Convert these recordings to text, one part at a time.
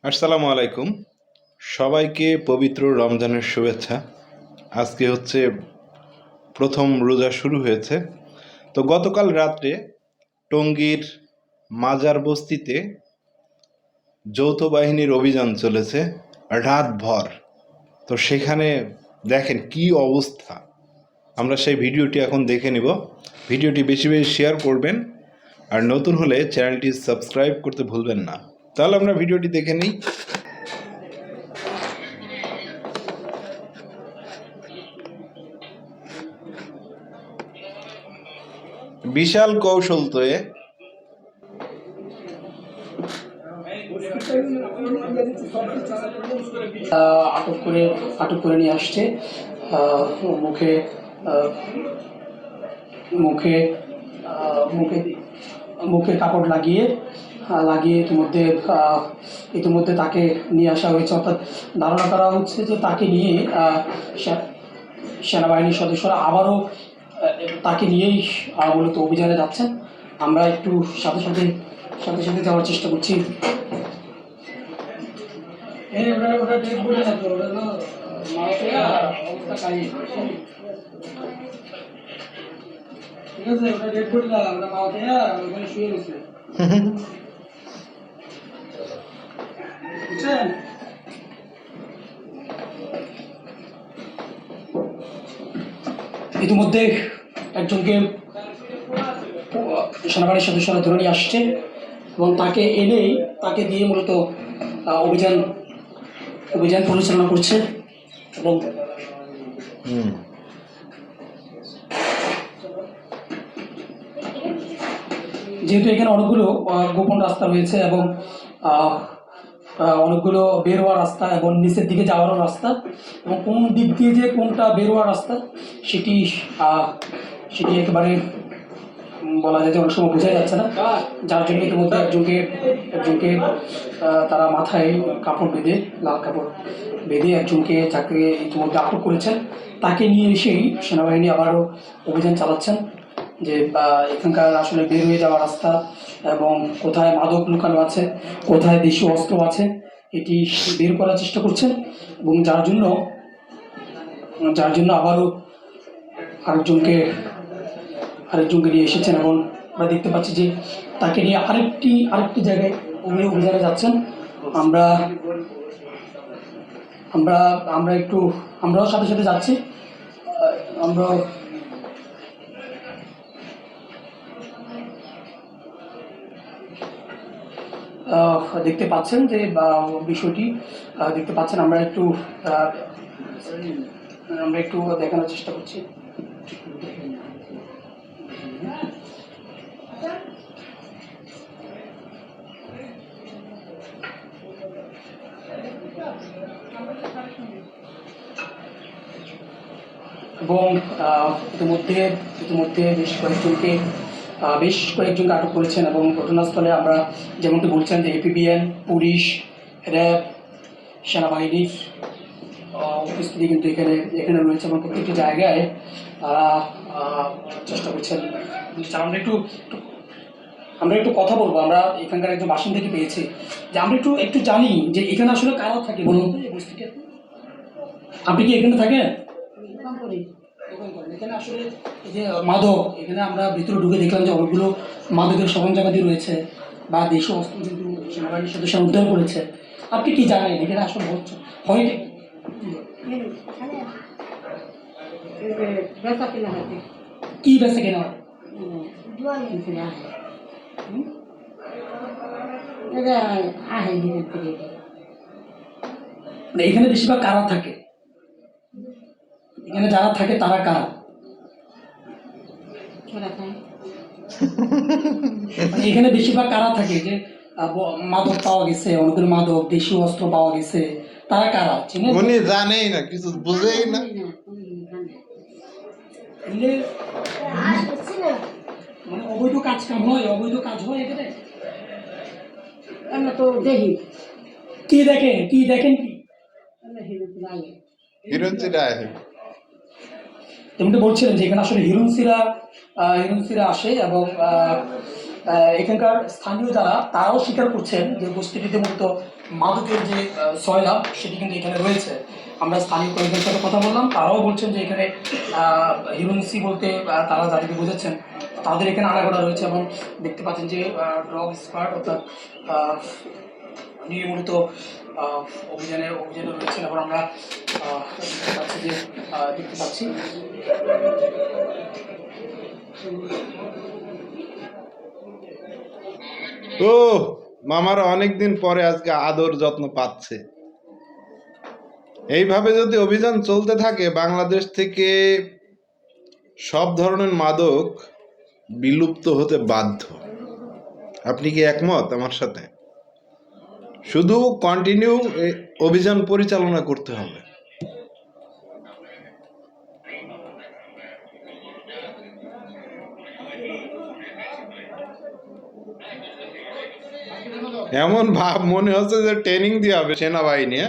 আসসালামু আলাইকুম। সবাইকে পবিত্র রমজানের শুভেচ্ছা। আজকে হচ্ছে প্রথম রোজা শুরু হয়েছে। তো গতকাল রাত্রে টঙ্গীর মাজার বস্তিতে যৌথ বাহিনীর অভিযান চলেছে রাতভর। তো সেখানে দেখেন কি অবস্থা। আমরা সেই ভিডিওটি এখন দেখে নিব। ভিডিওটি বেশি বেশি শেয়ার করবেন, আর নতুন হলে চ্যানেলটি সাবস্ক্রাইব করতে ভুলবেন না। তাহলে আমরা ভিডিওটি দেখে নিই। বিশাল কৌশল তো এ। আটক করে নিয়ে আসছে। মুখে মুখে মুখে মুখে কাপড় লাগিয়ে ইতিমধ্যে তাকে নিয়ে আসা হয়েছে। অর্থাৎ ধারণা করা হচ্ছে যে তাকে নিয়ে সেনাবাহিনীর সদস্যরা আবারও তাকে নিয়েই মূলত অভিযানে যাচ্ছেন। আমরা একটু সাথে সাথে যাওয়ার চেষ্টা করছি। ইতিমধ্যে একজনকে সেনাবাহিনীর সদস্যরা ধরে নিয়ে আসছে এবং তাকে দিয়ে মূলত অভিযান পরিচালনা করছে। এবং যেহেতু এখানে অনেকগুলো গোপন রাস্তা রয়েছে এবং অনেকগুলো বের হওয়ার রাস্তা এবং নিচের দিকে যাওয়ারও রাস্তা, এবং কোন দিক দিয়ে যে কোনটা বের হওয়ার রাস্তা সেটি একেবারে বলা যায় যে অনেক সময় বোঝা যাচ্ছে না, যার জন্য ইতিমধ্যে একজনকে তারা মাথায় কাপড় বেঁধে, লাল কাপড় বেঁধে একজনকে যাকে ইতিমধ্যে আটক করেছেন তাকে নিয়ে এসেই সেনাবাহিনী আবারও অভিযান চালাচ্ছেন যে এখানকার আসলে বের হয়ে যাওয়ার রাস্তা এবং কোথায় মাদক লুকানো আছে, কোথায় দেশীয় অস্ত্র আছে, এটি বের করার চেষ্টা করছেন। এবং যার জন্য আবারও আরেকজনকে নিয়ে এসেছেন এবং আমরা দেখতে পাচ্ছি যে তাকে নিয়ে আরেকটি জায়গায় অভিযানে যাচ্ছেন। আমরাও সাথে যাচ্ছি। আমরা দেখতে পাচ্ছেন যে বিষয়টি দেখতে পাচ্ছেন। আমরা একটু দেখানোর চেষ্টা করছি। এবং ইতিমধ্যে বেশ কয়েকজনকে আটক করেছেন এবং ঘটনাস্থলে আমরা যেমনটি বলছেন যে এপিবিএন, পুলিশ, র্যাব, সেনাবাহিনীর উপস্থিতি কিন্তু এখানে রয়েছে এবং প্রত্যেকটি জায়গায় তারা চেষ্টা করছেন। আমরা একটু কথা বলবো। আমরা এখানকার একজন বাসিন্দাকে পেয়েছি যে আমরা একটু জানি যে এখানে আসলে কারা থাকে। বলুন তো এই বস্তিতে আপনি কি এখানে থাকেন? এখানে আসলে এই যে মাদক, এখানে আমরা ভিতরে ঢুকে দেখলাম যে অনেকগুলো মাদকের সরঞ্জামাদি রয়েছে বা দেশীয় অস্ত্র কিন্তু সেনাবাহিনীর সদস্যরা উদ্ধার করেছে। আপনি কি জানেন এখানে আসলে হয় কি বেঁচে কেনা হয়? এখানে বেশিরভাগ কারা থাকে? এখানে যারা থাকে তারা কারা? এখানে বেশিরভাগ কারা থাকে? যে মাদক পাওয়া গেছে, অনেকগুলো মাদক, দেশীয় অস্ত্র পাওয়া গেছে, তারা কারা? উনি জানেই না, কিছু বুঝেই না। মানে অবৈধ কাজ হয় এখানে। আমরা তো দেখি। কি দেখেন কি তেমনি বলছিলেন যে এখানে আসলে হিরুনসিরা আসে এবং এখানকার স্থানীয় তারাও স্বীকার করছেন যে বস্তিটিতে মূলত মাদকের যে সয়লাভ সেটি কিন্তু এখানে রয়েছে। আমরা স্থানীয় কয়েকজনের সাথে কথা বললাম, তারাও বলছেন যে এখানে হিরোইনসি বলতে তারা যাদেরকে বুঝেছেন তাদের এখানে আনাগোনা রয়েছে, এবং দেখতে পাচ্ছেন যে ড্রাগ স্কোয়াড অর্থাৎ নিয়মিত অভিযানে রয়েছেন, এবং আমরা দেখতে পাচ্ছি ও মামারা অনেকদিন পরে আজকে আদর যত্ন পাচ্ছে। এইভাবে যদি অভিযান চলতে থাকে বাংলাদেশ থেকে সব ধরনের মাদক বিলুপ্ত হতে বাধ্য। আপনি কি একমত আমার সাথে? শুধু কন্টিনিউ অভিযান পরিচালনা করতে হবে। এমন ভাব মনে হচ্ছে যে ট্রেনিং দিয়ে হবে সেনাবাহিনী।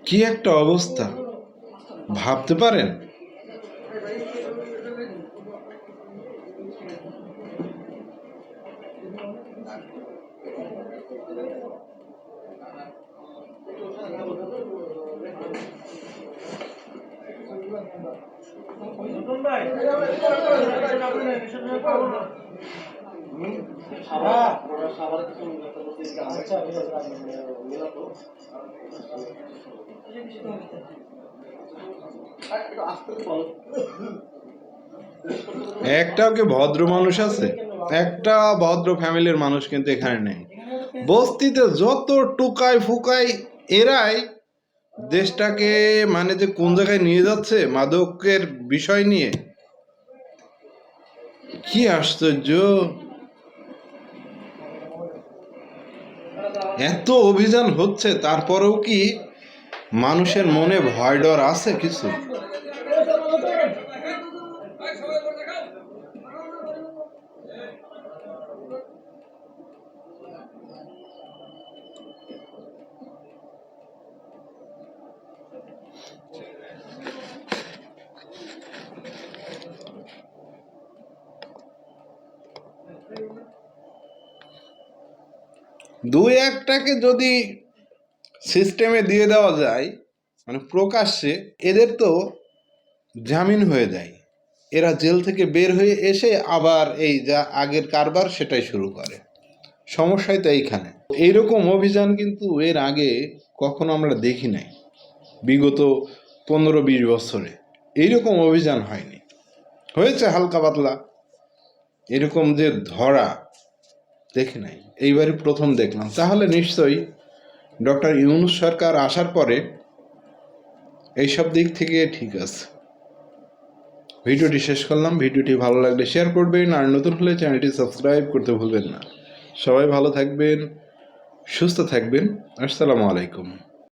কি একটা অবস্থা ভাবতে পারেন? একটাও কি ভদ্র মানুষ আছে? একটা ভদ্র ফ্যামিলির মানুষ কিন্তু এখানে নেই। বস্তিতে যত টুকাই ফুকাই এরাই দেশটাকে মানে যে কোন জায়গায় নিয়ে যাচ্ছে মাদকের বিষয় নিয়ে। কি আশ্চর্য! এত অভিযান হচ্ছে তারপরেও কি মানুষের মনে ভয় ডর আছে কিছু? দুই একটাকে যদি সিস্টেমে দিয়ে দেওয়া যায় মানে প্রকাশ্যে, এদের তো জামিন হয়ে যায়। এরা জেল থেকে বের হয়ে এসে আবার এই যা আগের কারবার সেটাই শুরু করে। সমস্যাই তো এইখানে। এইরকম অভিযান কিন্তু এর আগে কখনো আমরা দেখি নাই। বিগত 15-20 বছরে এইরকম অভিযান হয়নি। হয়েছে হালকা পাতলা, এরকম যে ধরা দেখি নাই, এইবারই প্রথম দেখলাম। তাহলে নিশ্চয়ই ডক্টর ইউনূস সরকার আসার পরে এইসব দিক থেকে ঠিক আছে। ভিডিওটি শেষ করলাম। ভিডিওটি ভালো লাগলে শেয়ার করবেন, আর নতুন হলে চ্যানেলটি সাবস্ক্রাইব করতে ভুলবেন না। সবাই ভালো থাকবেন, সুস্থ থাকবেন। আসসালামু আলাইকুম।